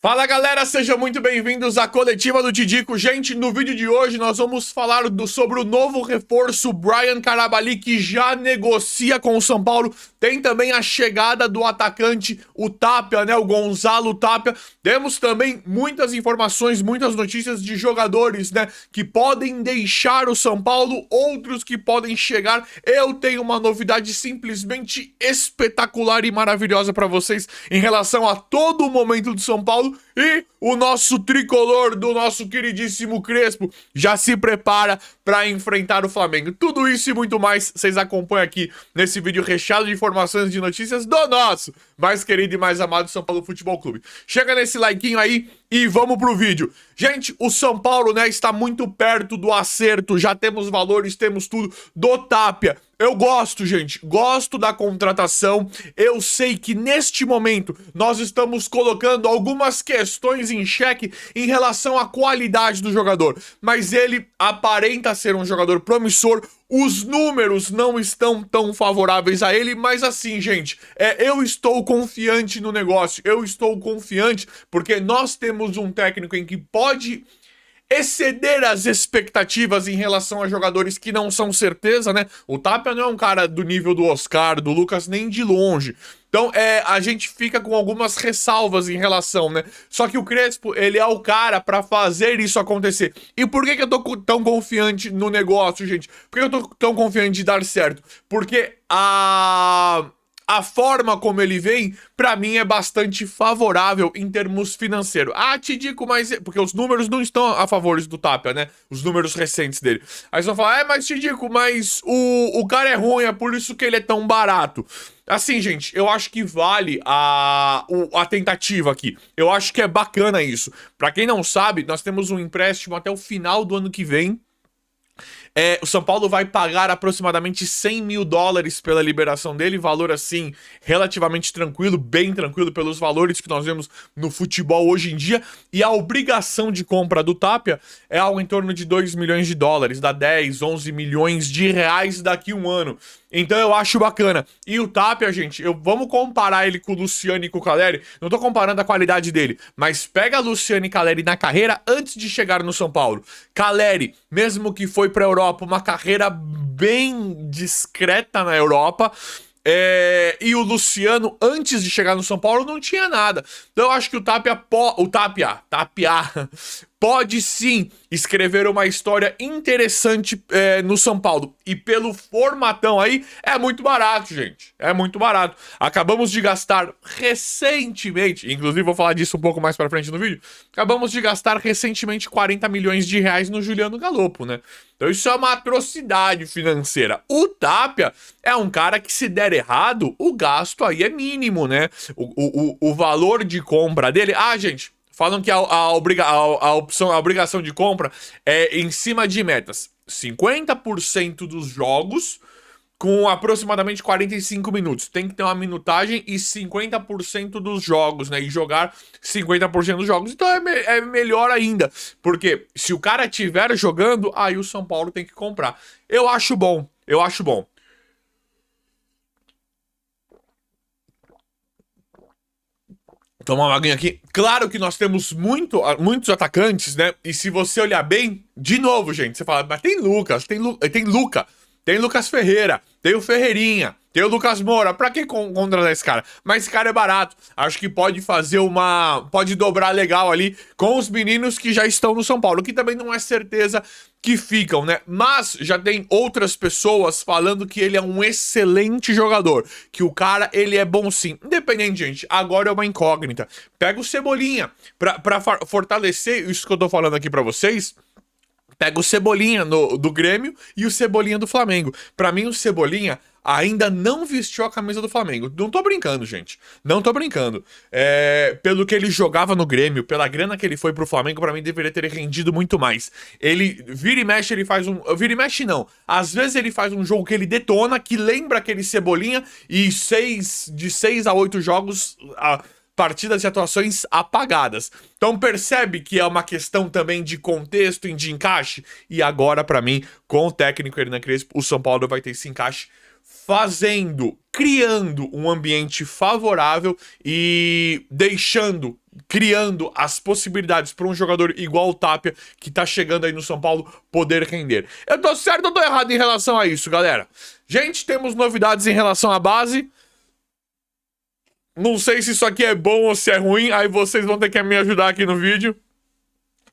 Fala galera, sejam muito bem-vindos à coletiva do Tidico. Gente, no vídeo de hoje nós vamos falar sobre o novo reforço Brian Carabali, que já negocia com o São Paulo. Tem também a chegada do atacante, o Tapia, né, o Gonzalo Tapia. Temos também muitas informações, muitas notícias de jogadores, né, que podem deixar o São Paulo, outros que podem chegar. Eu tenho uma novidade simplesmente espetacular e maravilhosa para vocês em relação a todo o momento do São Paulo. E o nosso tricolor do nosso queridíssimo Crespo já se prepara para enfrentar o Flamengo. Tudo isso e muito mais vocês acompanham aqui nesse vídeo recheado de informações e de notícias do nosso mais querido e mais amado São Paulo Futebol Clube. Chega nesse likeinho aí e vamos pro vídeo. Gente, o São Paulo, né, está muito perto do acerto. Já temos valores, temos tudo do Tapia. Eu gosto, gente, gosto da contratação. Eu sei que neste momento nós estamos colocando algumas questões em xeque em relação à qualidade do jogador, mas ele aparenta ser um jogador promissor. Os números não estão tão favoráveis a ele, mas assim, gente, eu estou confiante no negócio. Eu estou confiante porque nós temos um técnico em que pode exceder as expectativas em relação a jogadores que não são certeza, né? O Tapia não é um cara do nível do Oscar, do Lucas, nem de longe. Então, a gente fica com algumas ressalvas em relação, né? Só que o Crespo, ele é o cara pra fazer isso acontecer. E por que eu tô tão confiante no negócio, gente? Por que eu tô tão confiante de dar certo? Porque a forma como ele vem, pra mim, é bastante favorável em termos financeiros. Ah, te digo, mas... Porque os números não estão a favor do Tapia, né? Os números recentes dele. Aí você vai falar, mas te digo, mas o cara é ruim, é por isso que ele é tão barato. Assim, gente, eu acho que vale a tentativa aqui. Eu acho que é bacana isso. Pra quem não sabe, nós temos um empréstimo até o final do ano que vem. O São Paulo vai pagar aproximadamente 100 mil dólares pela liberação dele, valor assim, relativamente tranquilo, bem tranquilo pelos valores que nós vemos no futebol hoje em dia, e a obrigação de compra do Tapia é algo em torno de 2 milhões de dólares, dá 10, 11 milhões de reais daqui a um ano. Então eu acho bacana. E o Tapia, gente, vamos comparar ele com o Luciano e com o Caleri. Não tô comparando a qualidade dele, mas pega Luciano e Caleri na carreira antes de chegar no São Paulo. Caleri, mesmo que foi pra Europa, uma carreira bem discreta na Europa. E o Luciano, antes de chegar no São Paulo, não tinha nada. Então eu acho que o Tapia pode sim escrever uma história interessante no São Paulo. E pelo formatão aí, é muito barato, gente. É muito barato. Acabamos de gastar recentemente, inclusive vou falar disso um pouco mais pra frente no vídeo, acabamos de gastar recentemente 40 milhões de reais no Juliano Galopo, né? Então isso é uma atrocidade financeira. O Tapia é um cara que, se der errado, o gasto aí é mínimo, né? O valor de compra dele... Ah, gente... Falam que a obrigação de compra é em cima de metas. 50% dos jogos com aproximadamente 45 minutos. Tem que ter uma minutagem e 50% dos jogos, né? E jogar 50% dos jogos. Então é melhor ainda. Porque se o cara estiver jogando, aí o São Paulo tem que comprar. Eu acho bom. Eu acho bom. Tomar uma aguinha aqui. Claro que nós temos muitos atacantes, né? E se você olhar bem, de novo, gente, você fala, mas tem Lucas, tem Luca, tem Lucas Ferreira, tem o Ferreirinha, tem o Lucas Moura. Pra que contratar esse cara? Mas esse cara é barato. Acho que pode fazer pode dobrar legal ali com os meninos que já estão no São Paulo, que também não é certeza que ficam, né? Mas já tem outras pessoas falando que ele é um excelente jogador, que o cara, ele é bom sim. Independente, gente, agora é uma incógnita. Pega o Cebolinha pra fortalecer isso que eu tô falando aqui pra vocês. Pega o Cebolinha do Grêmio e o Cebolinha do Flamengo. Pra mim, o Cebolinha ainda não vestiu a camisa do Flamengo. Não tô brincando, gente. Não tô brincando. Pelo que ele jogava no Grêmio, pela grana que ele foi pro Flamengo, pra mim deveria ter rendido muito mais. Ele vira e mexe, ele faz um... Vira e mexe, não. Às vezes ele faz um jogo que ele detona, que lembra aquele Cebolinha, e de 6 a 8 jogos... partidas e atuações apagadas. Então percebe que é uma questão também de contexto e de encaixe. E agora, pra mim, com o técnico Hernan Crespo, o São Paulo vai ter esse encaixe criando um ambiente favorável e criando as possibilidades para um jogador igual o Tapia, que tá chegando aí no São Paulo, poder render. Eu tô certo ou tô errado em relação a isso, galera? Gente, temos novidades em relação à base. Não sei se isso aqui é bom ou se é ruim, aí vocês vão ter que me ajudar aqui no vídeo.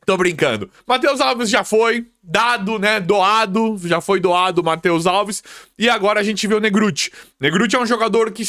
Tô brincando. Matheus Alves já foi dado, né? Doado. Já foi doado o Matheus Alves. E agora a gente vê o Negrutti. Negrutti é um jogador que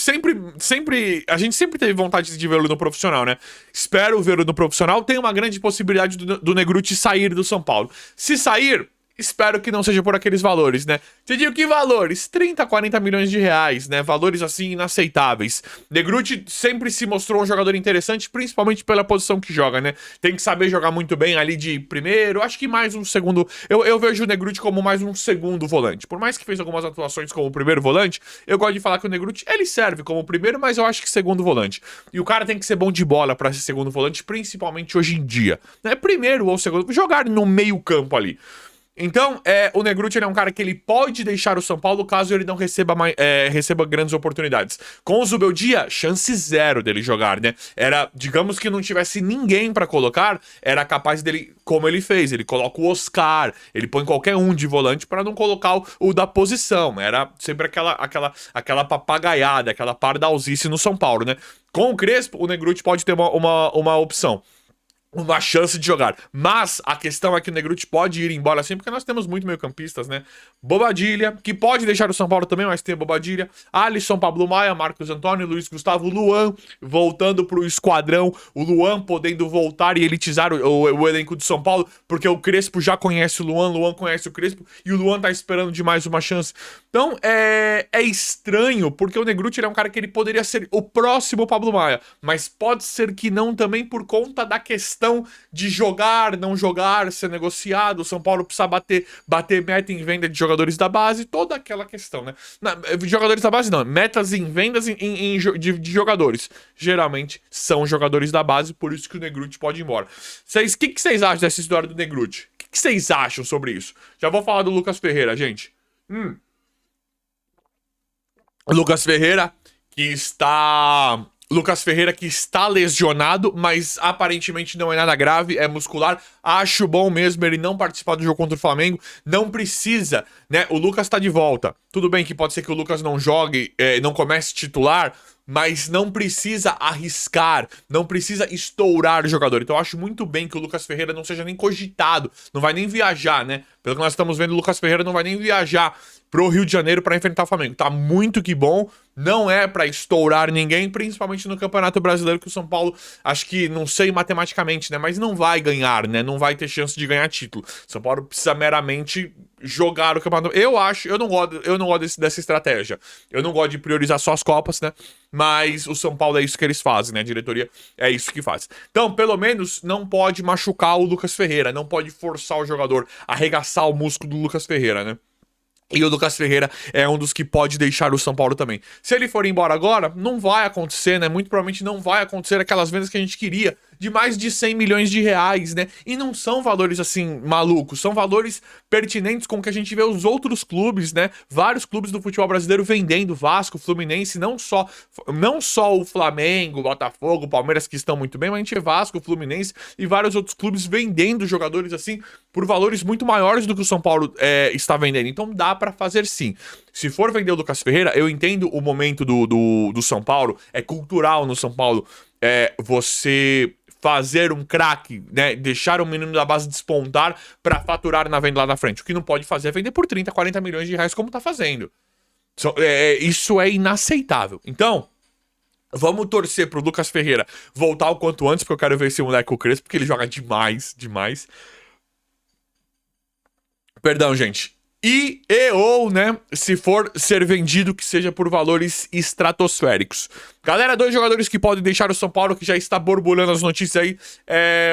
a gente sempre teve vontade de vê-lo no profissional, né? Espero vê-lo no profissional. Tem uma grande possibilidade do Negrutti sair do São Paulo. Se sair, espero que não seja por aqueles valores, né? Te digo que valores? 30, 40 milhões de reais, né? Valores assim inaceitáveis. Negrutti sempre se mostrou um jogador interessante, principalmente pela posição que joga, né? Tem que saber jogar muito bem ali de primeiro, acho que mais um segundo. Eu vejo o Negrutti como mais um segundo volante. Por mais que fez algumas atuações como primeiro volante, eu gosto de falar que o Negrutti, ele serve como primeiro, mas eu acho que segundo volante. E o cara tem que ser bom de bola pra ser segundo volante, principalmente hoje em dia, né? Primeiro ou segundo, jogar no meio campo ali. Então, o Negrutti ele é um cara que ele pode deixar o São Paulo caso ele não receba grandes oportunidades. Com o Zubeldia, chance zero dele jogar, né? Digamos que não tivesse ninguém pra colocar, era capaz dele, como ele fez, ele coloca o Oscar, ele põe qualquer um de volante pra não colocar o da posição. Era sempre aquela papagaiada, aquela pardalzice no São Paulo, né? Com o Crespo, o Negrutti pode ter uma opção, uma chance de jogar. Mas a questão é que o Negrutti pode ir embora assim, porque nós temos muito meio-campistas, né? Bobadilha, que pode deixar o São Paulo também, mas tem Bobadilha. Alisson, Pablo Maia, Marcos Antônio, Luiz Gustavo, Luan, voltando pro esquadrão. O Luan podendo voltar e elitizar o elenco de São Paulo, porque o Crespo já conhece o Luan conhece o Crespo, e o Luan tá esperando de mais uma chance. Então, é estranho, porque o Negrutti ele é um cara que ele poderia ser o próximo Pablo Maia, mas pode ser que não também por conta da questão de jogar, não jogar, ser negociado. O São Paulo precisa bater meta em venda de jogadores da base, toda aquela questão, né? Jogadores da base não, metas em vendas de jogadores. Geralmente são jogadores da base, por isso que o Negrutti pode ir embora. O que vocês acham dessa história do Negrutti? O que vocês acham sobre isso? Já vou falar do Lucas Ferreira, gente. Lucas Ferreira que está lesionado, mas aparentemente não é nada grave, é muscular. Acho bom mesmo ele não participar do jogo contra o Flamengo. Não precisa, né? O Lucas tá de volta. Tudo bem que pode ser que o Lucas não jogue, não comece titular, mas não precisa arriscar, não precisa estourar o jogador. Então eu acho muito bem que o Lucas Ferreira não seja nem cogitado, não vai nem viajar, né? Pelo que nós estamos vendo, o Lucas Ferreira não vai nem viajar pro Rio de Janeiro para enfrentar o Flamengo. Tá muito que bom, não é para estourar ninguém, principalmente no Campeonato Brasileiro, que o São Paulo, acho que, não sei matematicamente, né, mas não vai ganhar, né, não vai ter chance de ganhar título. São Paulo precisa meramente jogar o Campeonato. Eu não gosto dessa estratégia. Eu não gosto de priorizar só as Copas, né, mas o São Paulo é isso que eles fazem, né, a diretoria é isso que faz. Então, pelo menos, não pode machucar o Lucas Ferreira, não pode forçar o jogador, arregaçar o músculo do Lucas Ferreira, né. E o Lucas Ferreira é um dos que pode deixar o São Paulo também. Se ele for embora agora, não vai acontecer, né? Muito provavelmente não vai acontecer aquelas vendas que a gente queria, de mais de 100 milhões de reais, né? E não são valores, assim, malucos. São valores pertinentes com o que a gente vê os outros clubes, né? Vários clubes do futebol brasileiro vendendo, Vasco, Fluminense, não só o Flamengo, Botafogo, Palmeiras, que estão muito bem, mas a gente vê Vasco, Fluminense e vários outros clubes vendendo jogadores, assim, por valores muito maiores do que o São Paulo está vendendo. Então dá pra fazer sim. Se for vender o Lucas Ferreira, eu entendo o momento do São Paulo, é cultural no São Paulo, você fazer um craque, né, deixar o menino da base despontar pra faturar na venda lá na frente. O que não pode fazer é vender por 30, 40 milhões de reais como tá fazendo. Isso é inaceitável. Então, vamos torcer pro Lucas Ferreira voltar o quanto antes, porque eu quero ver esse moleque com o Crespo, porque ele joga demais, demais. Perdão, gente. Ou, né, se for ser vendido, que seja por valores estratosféricos. Galera, dois jogadores que podem deixar o São Paulo, que já está borbulhando as notícias aí,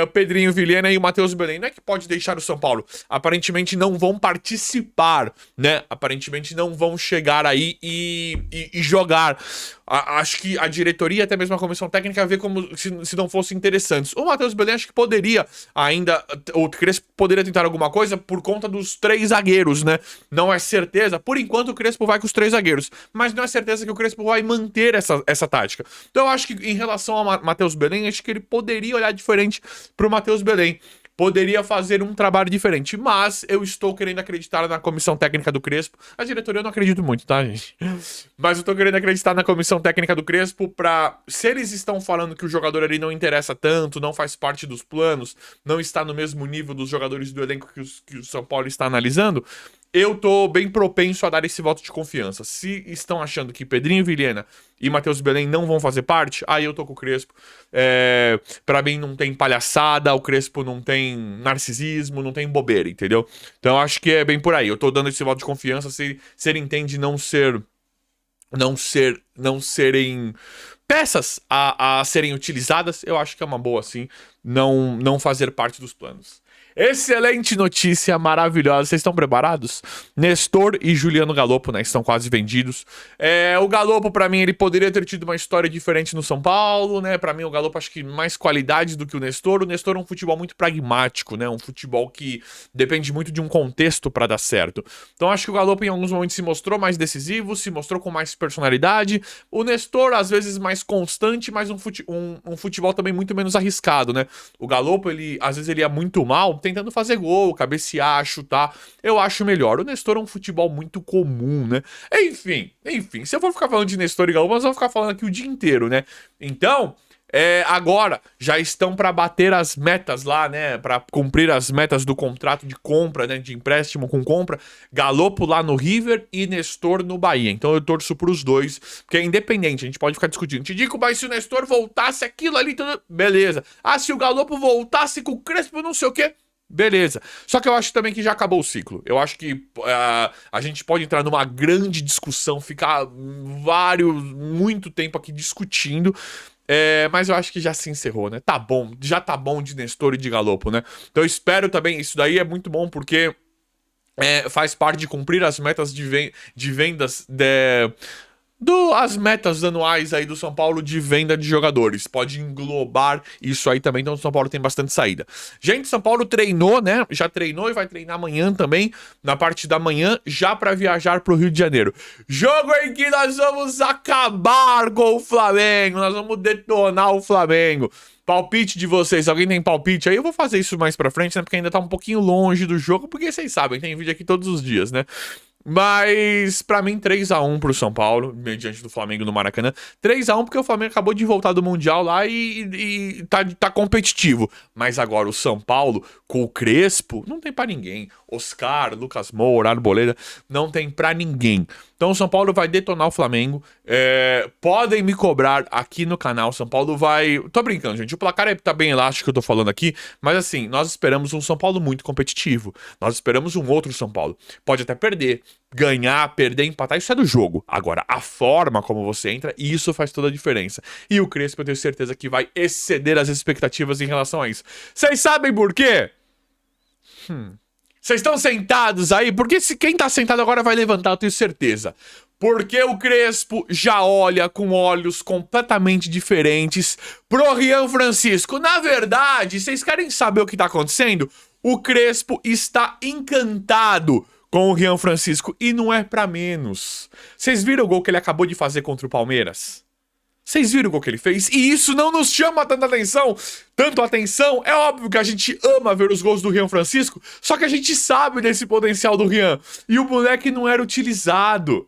o Pedrinho Vilhena e o Matheus Belém. Não é que pode deixar o São Paulo, aparentemente não vão participar, né? Aparentemente não vão chegar aí e jogar. Acho que a diretoria, até mesmo a comissão técnica, vê como se não fossem interessantes. O Matheus Belém acho que poderia ainda, o Crespo poderia tentar alguma coisa por conta dos 3 zagueiros, né? Não é certeza, por enquanto o Crespo vai com os 3 zagueiros, mas não é certeza que o Crespo vai manter essa tática. Então eu acho que em relação ao Matheus Belém, acho que ele poderia olhar diferente pro Matheus Belém. Poderia fazer um trabalho diferente, mas eu estou querendo acreditar na comissão técnica do Crespo. A diretoria eu não acredito muito, tá, gente? Mas eu tô querendo acreditar na comissão técnica do Crespo pra... Se eles estão falando que o jogador ali não interessa tanto, não faz parte dos planos, não está no mesmo nível dos jogadores do elenco que o São Paulo está analisando, eu tô bem propenso a dar esse voto de confiança. Se estão achando que Pedrinho Vilhena e Matheus Belém não vão fazer parte, aí eu tô com o Crespo. Pra mim não tem palhaçada, o Crespo não tem narcisismo, não tem bobeira, entendeu? Então eu acho que é bem por aí. Eu tô dando esse voto de confiança se ele entende não serem peças a serem utilizadas, eu acho que é uma boa, sim, não fazer parte dos planos. Excelente notícia, maravilhosa. Vocês estão preparados? Nestor e Juliano Galopo, né? Estão quase vendidos. O Galopo, pra mim, ele poderia ter tido uma história diferente no São Paulo, né? Pra mim, o Galopo, acho que mais qualidade do que o Nestor. O Nestor é um futebol muito pragmático, né? Um futebol que depende muito de um contexto pra dar certo. Então, acho que o Galopo, em alguns momentos, se mostrou mais decisivo, se mostrou com mais personalidade. O Nestor, às vezes, mais constante, mas um futebol também muito menos arriscado, né? O Galopo, às vezes, ele é muito mal tentando fazer gol, cabecear, chutar. Eu acho melhor. O Nestor é um futebol muito comum, né? Enfim. Se eu for ficar falando de Nestor e Galopo, nós vamos ficar falando aqui o dia inteiro, né? Então, agora, já estão para bater as metas lá, né? Para cumprir as metas do contrato de compra, né? De empréstimo com compra. Galopo lá no River e Nestor no Bahia. Então eu torço pros dois, porque é independente, a gente pode ficar discutindo. Te digo, mas se o Nestor voltasse aquilo ali, tudo... beleza. Se o Galopo voltasse com o Crespo, não sei o quê... beleza. Só que eu acho também que já acabou o ciclo. Eu acho que a gente pode entrar numa grande discussão, ficar muito tempo aqui discutindo, mas eu acho que já se encerrou, né? Tá bom, já tá bom de Nestor e de Galopo, né? Então eu espero também, isso daí é muito bom porque faz parte de cumprir as metas de vendas as metas anuais aí do São Paulo de venda de jogadores. Pode englobar isso aí também, então o São Paulo tem bastante saída. Gente, São Paulo treinou, né? Já treinou e vai treinar amanhã também, na parte da manhã, já para viajar pro Rio de Janeiro. Jogo em que nós vamos acabar com o Flamengo, nós vamos detonar o Flamengo. Palpite de vocês, alguém tem palpite aí? Eu vou fazer isso mais pra frente, né? Porque ainda tá um pouquinho longe do jogo, porque vocês sabem, tem vídeo aqui todos os dias, né? Mas, pra mim, 3-1 pro São Paulo, diante do Flamengo no Maracanã. 3-1 porque o Flamengo acabou de voltar do Mundial lá e tá competitivo. Mas agora o São Paulo, com o Crespo, não tem pra ninguém. Oscar, Lucas Moura, Arboleda, não tem pra ninguém. Então o São Paulo vai detonar o Flamengo. Podem me cobrar aqui no canal. São Paulo vai... Tô brincando, gente. O placar tá bem elástico que eu tô falando aqui. Mas assim, nós esperamos um São Paulo muito competitivo. Nós esperamos um outro São Paulo. Pode até perder. Ganhar, perder, empatar, isso é do jogo. Agora, a forma como você entra, isso faz toda a diferença. E o Crespo, eu tenho certeza que vai exceder as expectativas em relação a isso. Vocês sabem por quê? Vocês estão sentados aí? Porque quem tá sentado agora vai levantar, eu tenho certeza. Porque o Crespo já olha com olhos completamente diferentes pro Rian Francisco. Na verdade, vocês querem saber o que tá acontecendo? O Crespo está encantado com o Rian Francisco e não é pra menos. Vocês viram o gol que ele acabou de fazer contra o Palmeiras? Vocês viram o gol que ele fez? E isso não nos chama tanta atenção. Tanto atenção, é óbvio que a gente ama ver os gols do Rian Francisco, só que a gente sabe desse potencial do Rian. E o moleque não era utilizado.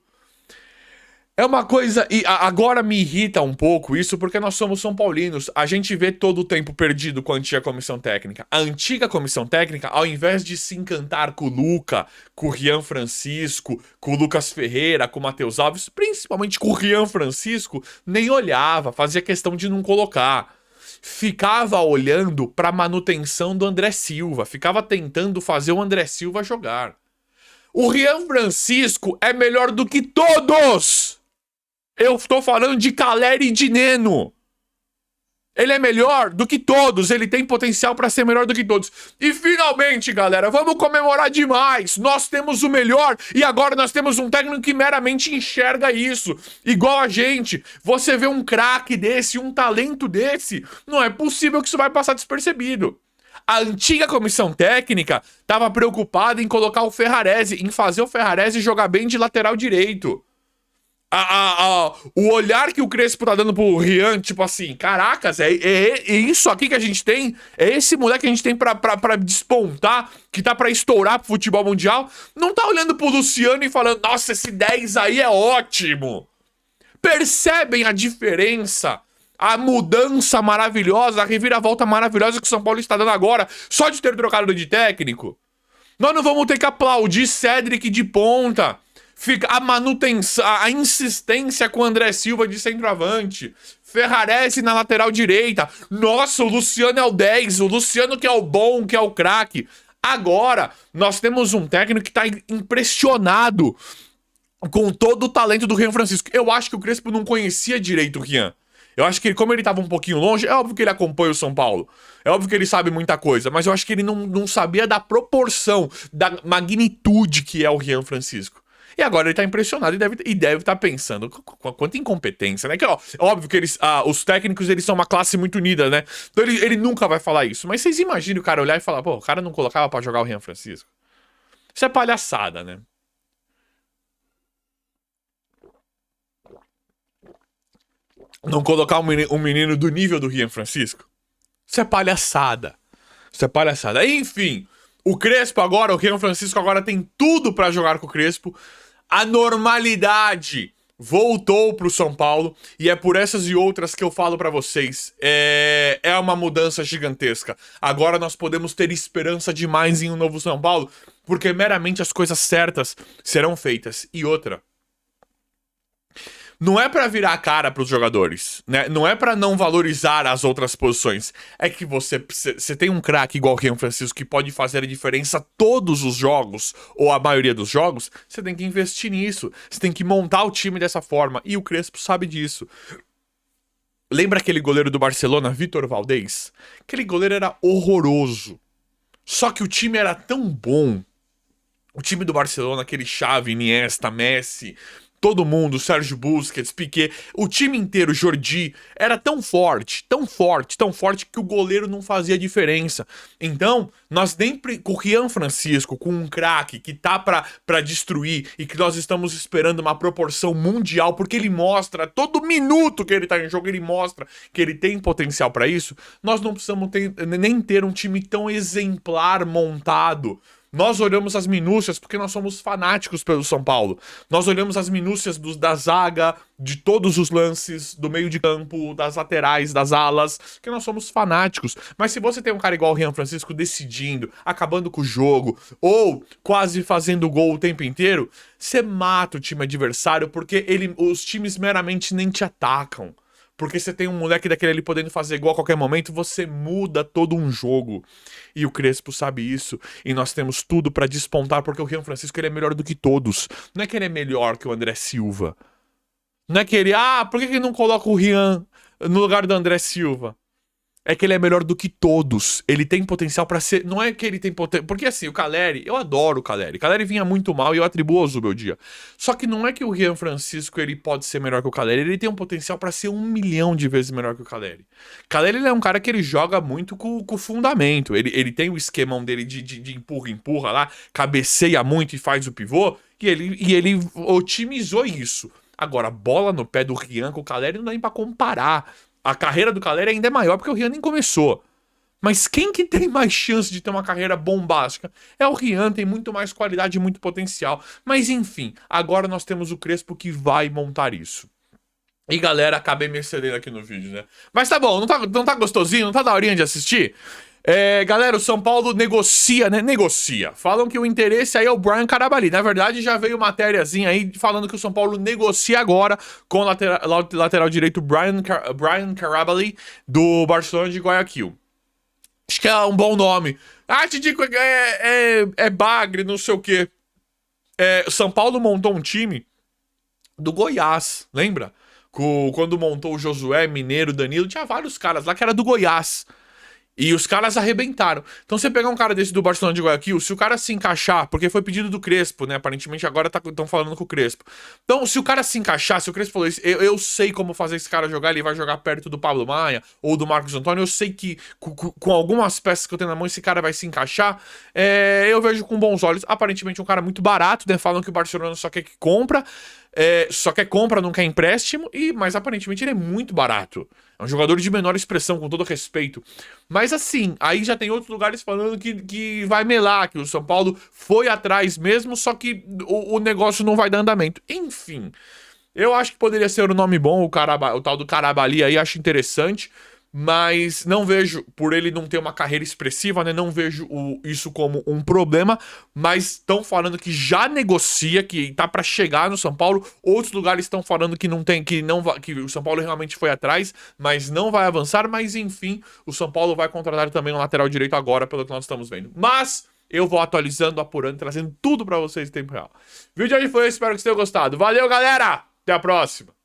É uma coisa, e agora me irrita um pouco isso, porque nós somos São Paulinos. A gente vê todo o tempo perdido com a antiga comissão técnica. A antiga comissão técnica, ao invés de se encantar com o Luca, com o Rian Francisco, com o Lucas Ferreira, com o Matheus Alves, principalmente com o Rian Francisco, nem olhava, fazia questão de não colocar. Ficava olhando para manutenção do André Silva, ficava tentando fazer o André Silva jogar. O Rian Francisco é melhor do que todos! Eu tô falando de Caleri e de Neno. Ele é melhor do que todos, ele tem potencial pra ser melhor do que todos. E finalmente, galera, vamos comemorar demais. Nós temos o melhor e agora nós temos um técnico que meramente enxerga isso. Igual a gente. Você vê um craque desse, um talento desse, não é possível que isso vai passar despercebido. A antiga comissão técnica estava preocupada em colocar o Ferrarese, em fazer o Ferrarese jogar bem de lateral direito. O olhar que o Crespo tá dando pro Rian, tipo assim, caracas, é isso aqui que a gente tem? É esse moleque que a gente tem pra despontar, que tá pra estourar pro futebol mundial? Não tá olhando pro Luciano e falando, nossa, esse 10 aí é ótimo. Percebem a diferença? A mudança maravilhosa, a reviravolta maravilhosa que o São Paulo está dando agora, só de ter trocado de técnico? Nós não vamos ter que aplaudir Cedric de ponta. Fica a manutenção, a insistência com o André Silva de centroavante. Ferrarese na lateral direita. Nossa, o Luciano é o 10. O Luciano que é o bom, que é o craque. Agora, nós temos um técnico que tá impressionado com todo o talento do Rian Francisco. Eu acho que o Crespo não conhecia direito o Rian. Eu acho que ele, como ele tava um pouquinho longe, é óbvio que ele acompanha o São Paulo. É óbvio que ele sabe muita coisa, mas eu acho que ele não sabia da proporção, da magnitude que é o Rian Francisco. E agora ele tá impressionado e deve estar pensando, quanta incompetência, né? Que, ó, é óbvio que os técnicos, eles são uma classe muito unida, né? Então ele nunca vai falar isso. Mas vocês imaginam o cara olhar e falar, pô, o cara não colocava pra jogar o Rian Francisco? Isso é palhaçada, né? Não colocar um menino do nível do Rian Francisco? Isso é palhaçada. Isso é palhaçada. Enfim, o Crespo agora, o Rian Francisco agora tem tudo pra jogar com o Crespo. A normalidade voltou pro São Paulo e é por essas e outras que eu falo pra vocês. É uma mudança gigantesca. Agora nós podemos ter esperança demais em um novo São Paulo, porque meramente as coisas certas serão feitas. E outra, não é pra virar a cara pros jogadores, né? Não é pra não valorizar as outras posições. É que você tem um craque igual o Rian Francisco que pode fazer a diferença todos os jogos, ou a maioria dos jogos, você tem que investir nisso. Você tem que montar o time dessa forma. E o Crespo sabe disso. Lembra aquele goleiro do Barcelona, Vitor Valdés? Aquele goleiro era horroroso. Só que o time era tão bom. O time do Barcelona, aquele Xavi, Iniesta, Messi, todo mundo, Sérgio Busquets, Piqué, o time inteiro, Jordi, era tão forte, tão forte, tão forte que o goleiro não fazia diferença. Então, nós nem com o Rian Francisco, com um craque que tá pra destruir e que nós estamos esperando uma proporção mundial, porque ele mostra, todo minuto que ele tá em jogo, ele mostra que ele tem potencial pra isso, nós não precisamos nem ter um time tão exemplar montado. Nós olhamos as minúcias porque nós somos fanáticos pelo São Paulo. Nós olhamos as minúcias da zaga, de todos os lances, do meio de campo, das laterais, das alas, que nós somos fanáticos. Mas se você tem um cara igual o Rian Francisco decidindo, acabando com o jogo, ou quase fazendo gol o tempo inteiro, você mata o time adversário porque os times meramente nem te atacam. Porque você tem um moleque daquele ali podendo fazer gol a qualquer momento, você muda todo um jogo. E o Crespo sabe isso. E nós temos tudo pra despontar, porque o Rian Francisco ele é melhor do que todos. Não é que ele é melhor que o André Silva. Não é que ele... por que ele não coloca o Rian no lugar do André Silva? É que ele é melhor do que todos. Ele tem potencial pra ser... Não é que ele tem potencial... Porque assim, o Caleri... Eu adoro o Caleri. O Caleri vinha muito mal e eu atribuo ao Zubeldia. Só que não é que o Rian Francisco ele pode ser melhor que o Caleri. Ele tem um potencial pra ser 1 milhão de vezes melhor que o Caleri. Caleri ele é um cara que ele joga muito com o fundamento. Ele tem o esquemão dele de empurra lá, cabeceia muito e faz o pivô. E ele otimizou isso. Agora, bola no pé do Rian com o Caleri não dá nem pra comparar. A carreira do Caleri ainda é maior porque o Rian nem começou. Mas quem que tem mais chance de ter uma carreira bombástica? É o Rian, tem muito mais qualidade e muito potencial. Mas enfim, agora nós temos o Crespo que vai montar isso. E galera, acabei me excedendo aqui no vídeo, né? Mas tá bom, não tá gostosinho? Não tá daorinha de assistir? Galera, o São Paulo negocia, né? Negocia. Falam que o interesse aí é o Brian Carabali. Na verdade, já veio matériazinha aí falando que o São Paulo negocia agora com o lateral direito Brian Carabali do Barcelona de Guayaquil. Acho que é um bom nome. Te digo, é bagre, não sei o quê. São Paulo montou um time do Goiás, lembra? quando montou o Josué, Mineiro, Danilo, tinha vários caras lá que era do Goiás. E os caras arrebentaram. Então você pegar um cara desse do Barcelona de Guayaquil, se o cara se encaixar, porque foi pedido do Crespo, né? Aparentemente agora estão falando com o Crespo. Então, se o cara se encaixar, se o Crespo falou isso, eu sei como fazer esse cara jogar, ele vai jogar perto do Pablo Maia ou do Marcos Antônio, eu sei que com algumas peças que eu tenho na mão, esse cara vai se encaixar. Eu vejo com bons olhos. Aparentemente um cara muito barato, né? Falam que o Barcelona só quer que compra. Só quer compra, não quer empréstimo, mas aparentemente ele é muito barato. É um jogador de menor expressão, com todo respeito. Mas assim, aí já tem outros lugares falando que vai melar, que o São Paulo foi atrás mesmo, só que o negócio não vai dar andamento. Enfim, eu acho que poderia ser um nome bom, o tal do Carabali aí, acho interessante. Mas não vejo, por ele não ter uma carreira expressiva, né? Não vejo isso como um problema. Mas estão falando que já negocia, que tá pra chegar no São Paulo. Outros lugares estão falando que não tem, que o São Paulo realmente foi atrás, mas não vai avançar. Mas enfim, o São Paulo vai contratar também um lateral direito agora, pelo que nós estamos vendo. Mas eu vou atualizando, apurando, trazendo tudo pra vocês em tempo real. O vídeo de hoje foi esse, espero que vocês tenham gostado. Valeu, galera! Até a próxima!